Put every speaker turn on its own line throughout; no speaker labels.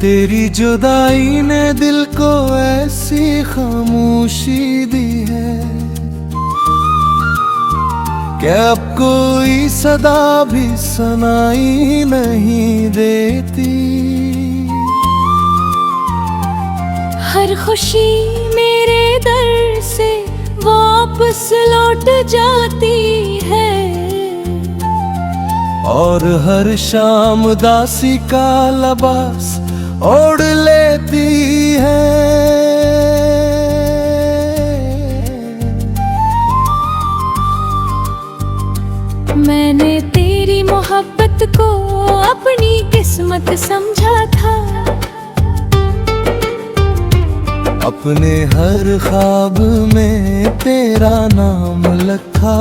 तेरी जुदाई ने दिल को ऐसी खामोशी दी है कि अब कोई सदा भी सुनाई नहीं देती।
हर खुशी मेरे दर से वापस लौट जाती है,
और हर शाम दासी का लिबास ओढ़ लेती है।
मैंने तेरी मोहब्बत को अपनी किस्मत समझा था,
अपने हर ख्वाब में तेरा नाम लिखा,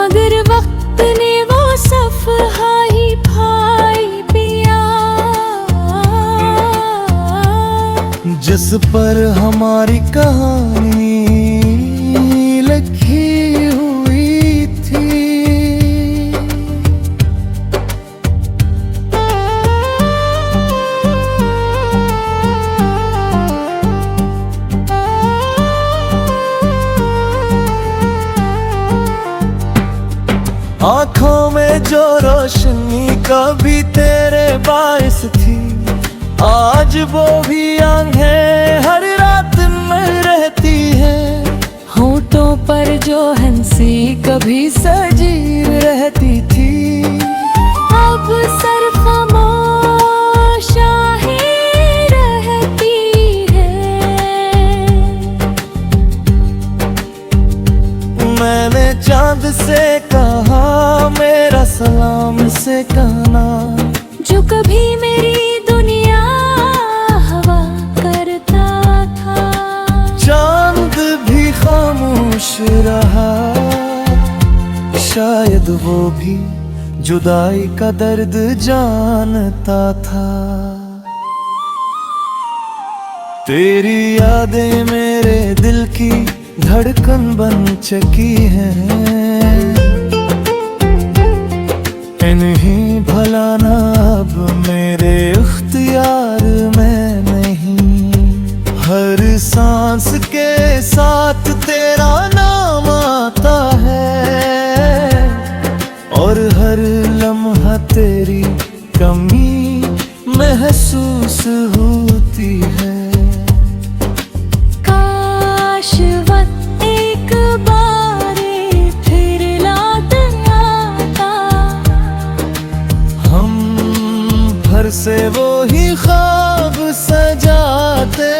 मगर वक्त ने वो सफहा ही भाई पिया,
जिस पर हमारी कहानी लिखी हुई थी। आँखों में जो रोशनी कभी तेरे बाइस थी, आज वो भी आंखें हर रात में रहती है।
होठों पर जो हंसी कभी सजीव रहती थी, अब सिर्फ खामोशा ही रहती है।
मैंने चांद से कहा मेरा सलाम से कहना,
जो कभी मेरी दुनिया हवा करता था।
चांद भी खामोश रहा, शायद वो भी जुदाई का दर्द जानता था। तेरी यादें मेरे दिल की धड़कन बन चुकी हैं, इन्हीं भलाना अब मेरे इख्तियार में नहीं। हर सांस के साथ तेरा नाम आता है, और हर लम्हा तेरी कमी महसूस होती है।
काश वक्त एक बार फिर लौट आता,
हम फिर से वो ही ख्वाब सजाते।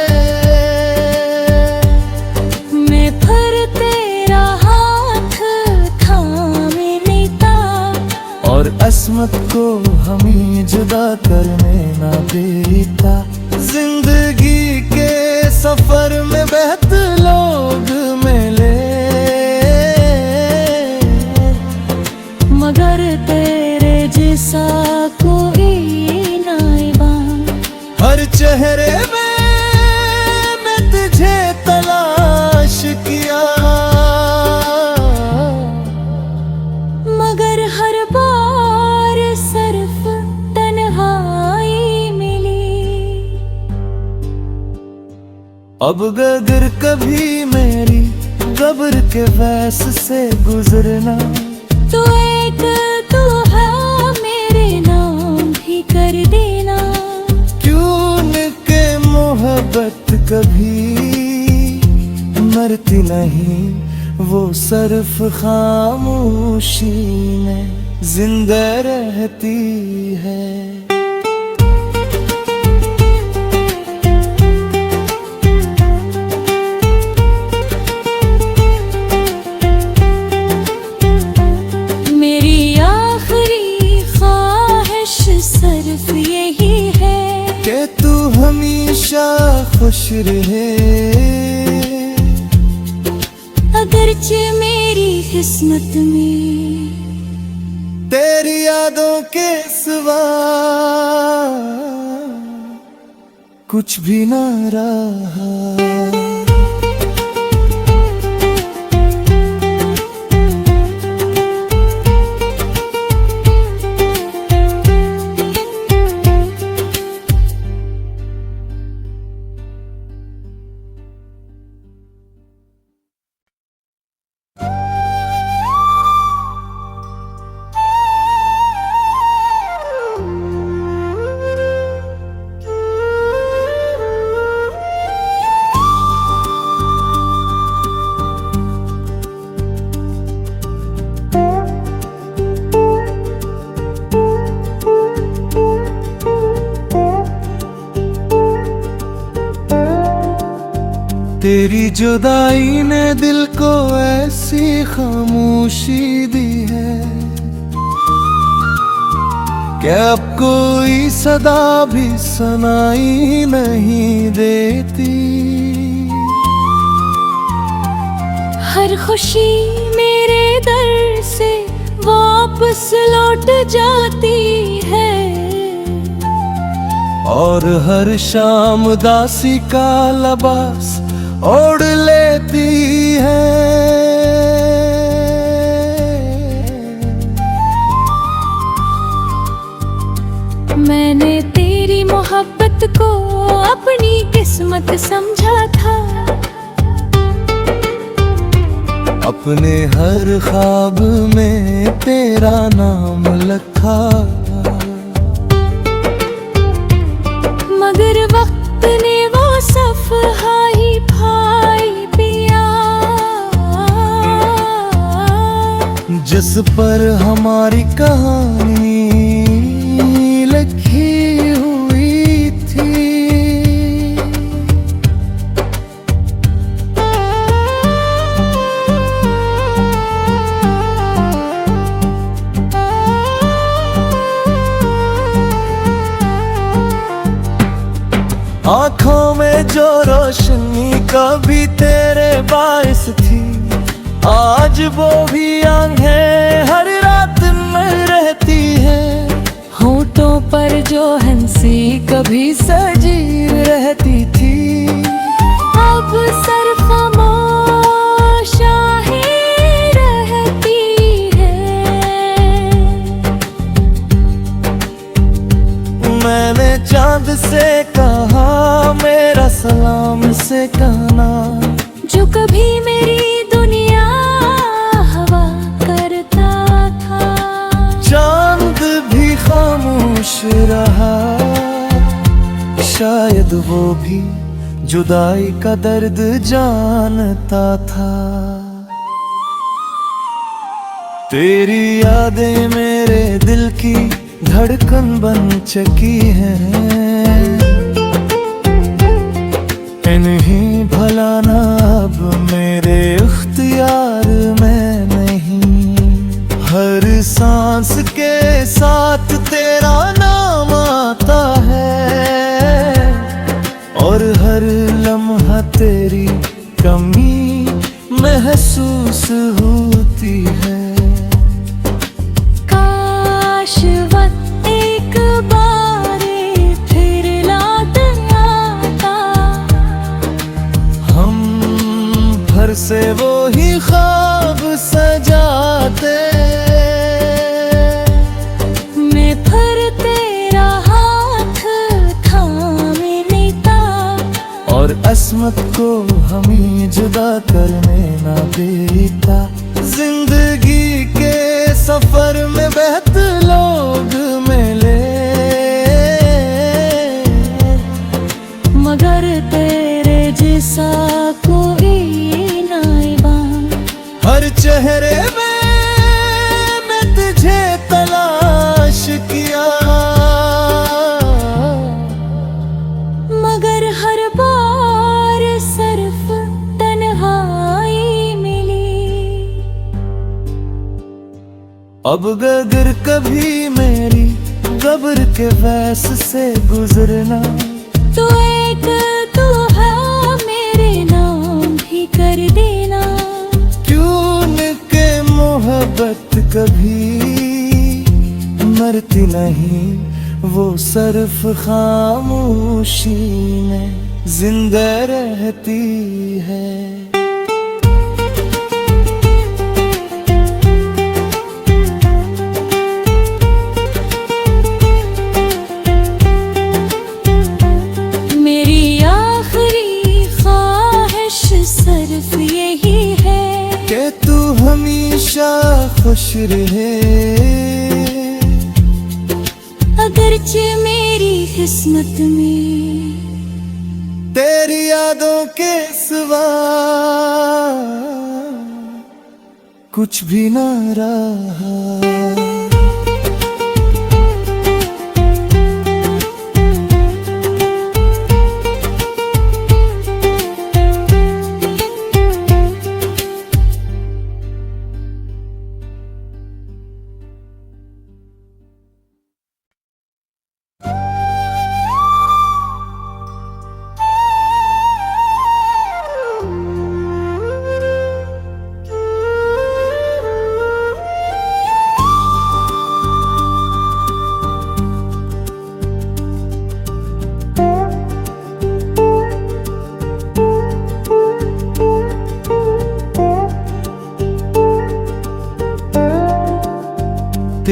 मैं फिर तेरा हाथ थामे लेता,
और अस्मत को हमें जुदा करने ना देता। जिंदगी के सफर में बेहद लोग मिले,
मगर तेरे जैसा कोई नाइबा।
हर चेहरे में मैं तुझे तलाश किया,
मगर हर बार सिर्फ तन्हाई मिली।
अब अगर कभी मेरी कब्र के वैस से गुजरना,
तो एक तू है मेरे नाम भी कर देना।
क्यों के मोहब्बत कभी मरती नहीं, वो सिर्फ खामोशी में जिंदा रहती है। कि तू हमेशा खुश रहे,
अगरचे मेरी किस्मत में
तेरी यादों के सिवा कुछ भी ना रहा। तेरी जुदाई ने दिल को ऐसी खामोशी दी है कि अब कोई सदा भी सुनाई नहीं देती।
हर खुशी मेरे दर से वापस लौट जाती है,
और हर शाम दासी का लिबास ओढ़ लेती है।
मैंने तेरी मोहब्बत को अपनी किस्मत समझा था,
अपने हर ख्वाब में तेरा नाम लिखा,
मगर वक्त ने वो सफहा ही भाई पिया,
जिस पर हमारी कहानी लिखी हुई थी। आँखों में जो रोशनी कभी तेरे बाइस थी, आज वो भी आंखें हर रात में रहती है।
होठों पर जो हंसी कभी
सजी रहती थी,
अब सिर्फ खामोशा ही रहती है।
मैंने चांद से कहा मेरा सलाम से कहना,
जो कभी मेरी दुनिया हवा करता था।
चांद भी खामोश रहा, शायद वो भी जुदाई का दर्द जानता था। तेरी यादें मेरे दिल की धड़कन बन चुकी हैं, इन्हीं भलाना अब मेरे इख्तियार में नहीं। हर सांस के साथ तेरा नाम आता है, और हर लम्हा तेरी कमी महसूस होती है।
काश वक्त एक बार फिर लौट आता,
हम फिर से वो ही ख्वाब सजाते।
मैं फिर तेरा हाथ थामे लेता,
और अस्मत को हमें जुदा करने ना देता। जिंदगी के सफर में बेहत लोग मिले,
मगर तेरे जैसा कोई नाइबा।
हर चेहरे में मैं तुझे तलाश किया,
मगर हर बार सिर्फ तन्हाई मिली।
अब अगर कभी मेरी कब्र के वैस से गुजरना,
तो एक तू है मेरे नाम भी कर देना।
क्यों के मोहब्बत कभी मरती नहीं, वो सिर्फ खामोशी में जिंदा रहती है।
मेरी आखिरी ख्वाहिश सिर्फ यही है
कि तू हमेशा खुश रहे,
अगरचे मेरी किस्मत में
तेरी यादों के सिवा कुछ भी ना रहा।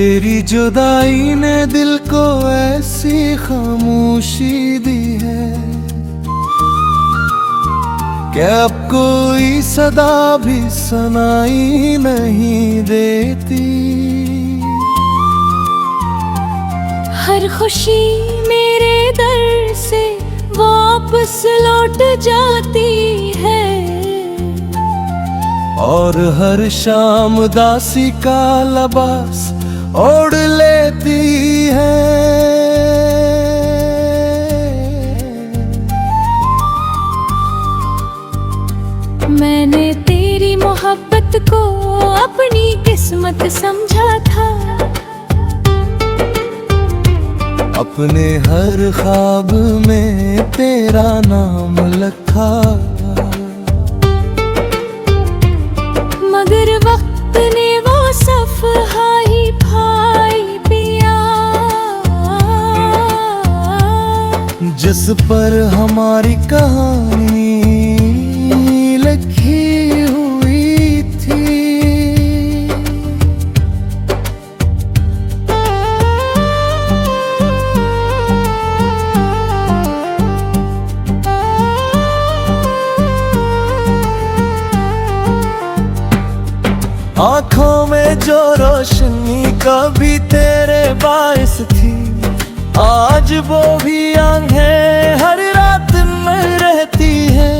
तेरी जुदाई ने दिल को ऐसी खामोशी दी है कि अब कोई सदा भी सुनाई नहीं देती।
हर खुशी मेरे दर से वापस लौट जाती है,
और हर शाम दासी का लिबास ओढ़ लेती है।
मैंने तेरी मोहब्बत को अपनी किस्मत समझा था,
अपने हर ख्वाब में तेरा नाम लिखा,
मगर वक्त ने वो सफहा ही भाई पिया,
जिस पर हमारी कहानी लिखी हुई थी। आँखों में जो रोशनी कभी तेरे बाइस थी, आज वो भी आंखें हर रात में रहती है।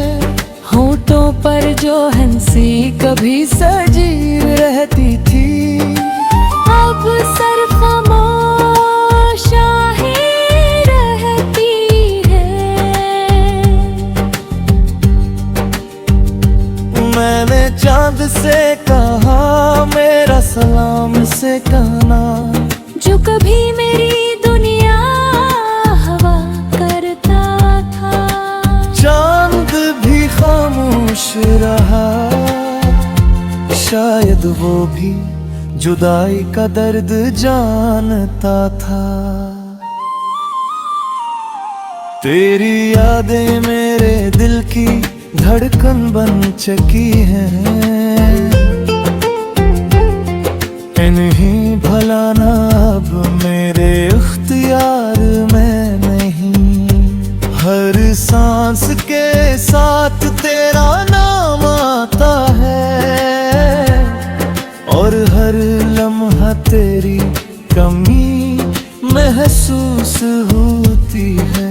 होठों पर जो हंसी कभी
सजीव रहती थी,
अब सिर्फ खामोशा ही रहती है।
मैंने चांद से कहा मेरा सलाम से कहना,
जो कभी मेरी दुनिया हवा करता था।
चांद भी खामोश रहा, शायद वो भी जुदाई का दर्द जानता था। तेरी यादें मेरे दिल की धड़कन बन चुकी हैं, इन्हीं भलाना अब मेरे इख्तियार में नहीं। हर सांस के साथ तेरा नाम आता है, और हर लम्हा तेरी कमी महसूस होती है।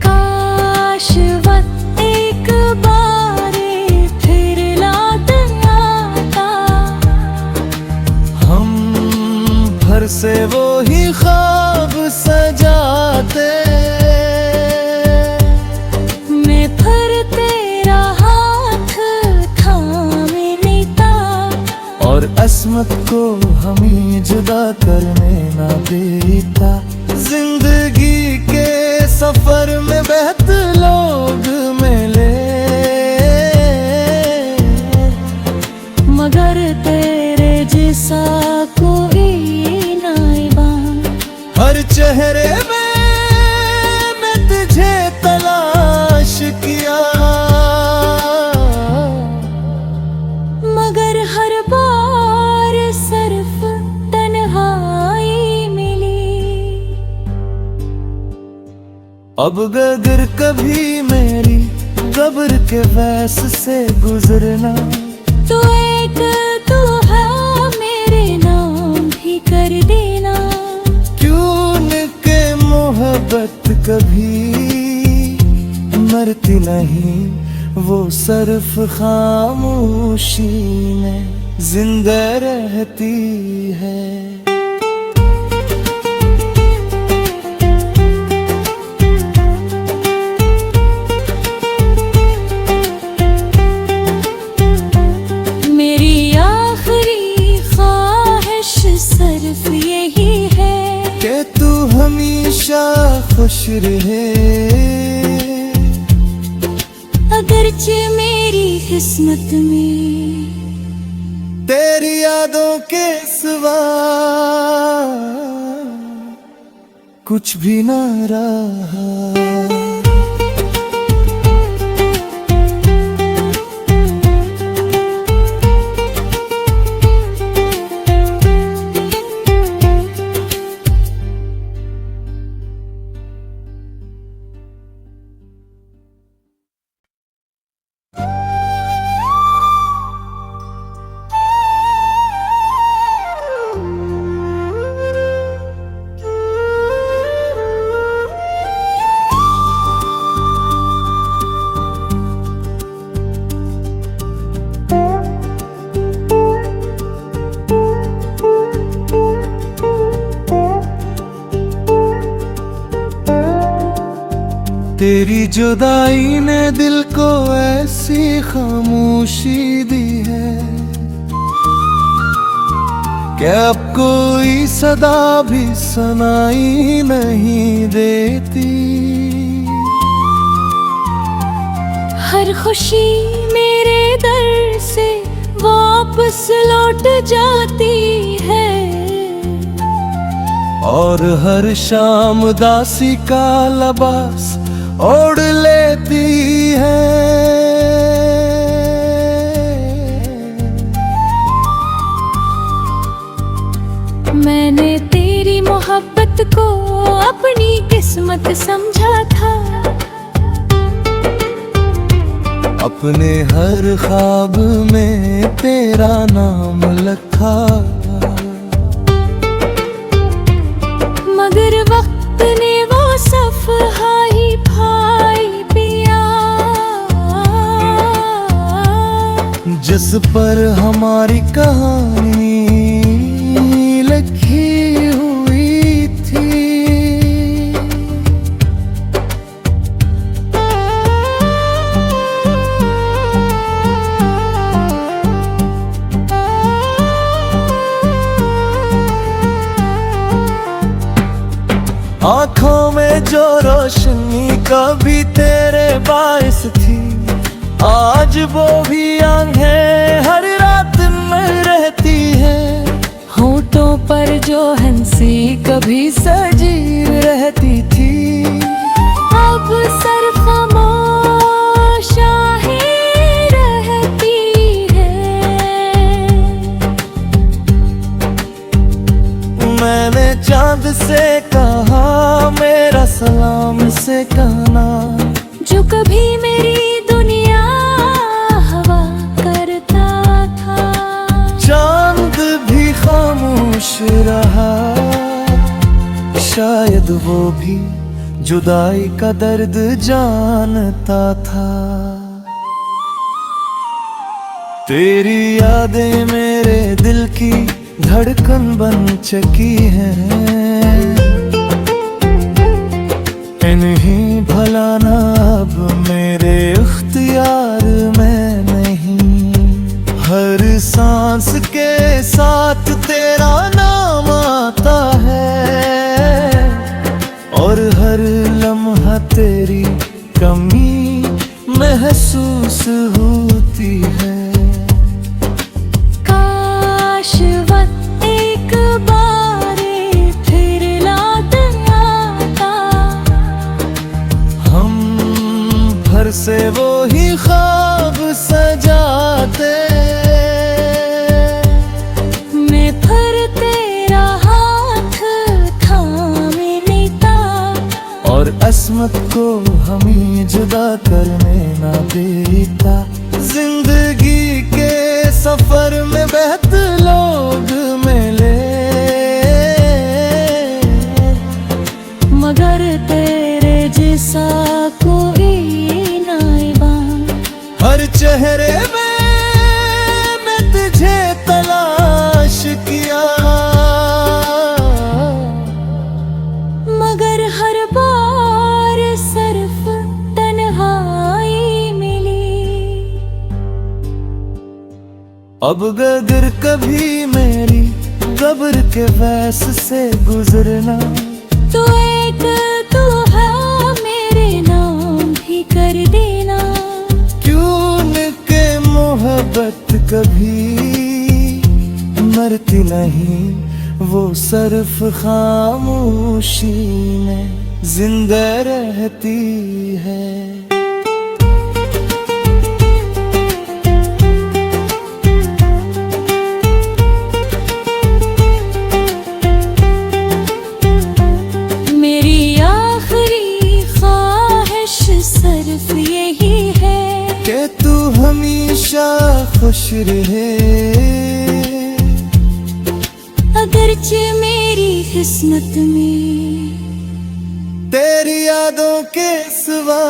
काश वक्त एक बार फिर लौट आता,
हम फिर से वो ही ख्वाब सजाते।
मैं फिर तेरा हाथ थामे लेता,
और अस्मत को हमें जुदा करने ना देता। जिंदगी के सफर में बेहद लोग मिले,
मगर तेरे जैसा कोई नाइबा।
हर चेहरे में मैं तुझे तलाश किया,
मगर हर बार सिर्फ तन्हाई मिली।
अब अगर कभी मेरी कब्र के वैस से गुजरना,
तो एक तू है मेरे नाम भी कर देना।
क्यों के मोहब्बत कभी मरती नहीं, वो सिर्फ खामोशी में जिंदा रहती है।
मेरी आखिरी ख्वाहिश सिर्फ यही है
कि तू हमेशा खुश रहे,
अगरचे मेरी किस्मत में
तेरी यादों के सिवा कुछ भी ना रहा। तेरी जुदाई ने दिल को ऐसी खामोशी दी है कि अब कोई सदा भी सुनाई नहीं देती।
हर खुशी मेरे दर से वापस लौट जाती है,
और हर शाम उदासी का लिबास ओढ़ लेती है।
मैंने तेरी मोहब्बत को अपनी किस्मत समझा था,
अपने हर ख्वाब में तेरा नाम लिखा,
मगर वक्त ने वो सफहा ही भाई पिया
जिस पर हमारी कहानी लिखी हुई थी। आँखों में जो रोशनी कभी तेरे बाइस थी, आज वो भी आंखें हर रात में रहती है।
होठों पर जो हंसी
कभी सजी रहती थी,
अब सिर्फ खामोशा ही रहती है।
मैंने चांद से कहा मेरा सलाम से कहना,
जो कभी मेरी दुनिया हवा करता था।
चांद भी खामोश रहा, शायद वो भी जुदाई का दर्द जानता था। तेरी यादें मेरे दिल की धड़कन बन चुकी हैं, इन्हें भलाना अब मेरे इख्तियार में नहीं। हर सांस के साथ तेरा नाम आता है, और हर लम्हा तेरी कमी महसूस होती है।
काश वक्त एक बार फिर लौट आता,
हम फिर से वो ही ख्वाब सजाते।
मैं फिर तेरा हाथ थामे लेता,
और अस्मत को हमें जुदा करने ना देता। जिंदगी के सफर में बेहतर लोग मिले,
मगर तेरे जैसा कोई नाइबा।
हर चेहरे में मैं तुझे तलाश किया,
मगर हर बार सिर्फ तन्हाई मिली।
अब अगर कभी मेरी कब्र के वैस से गुजरना,
तो एक तू है मेरे नाम भी कर देना।
क्यों के मोहब्बत कभी मरती नहीं, वो सिर्फ खामोशी में जिंदा रहती है।
मेरी आखिरी ख्वाहिश सिर्फ यही है
कि तू हमेशा खुश रहे,
अगरचे मेरी किस्मत में
तेरी यादों के सिवा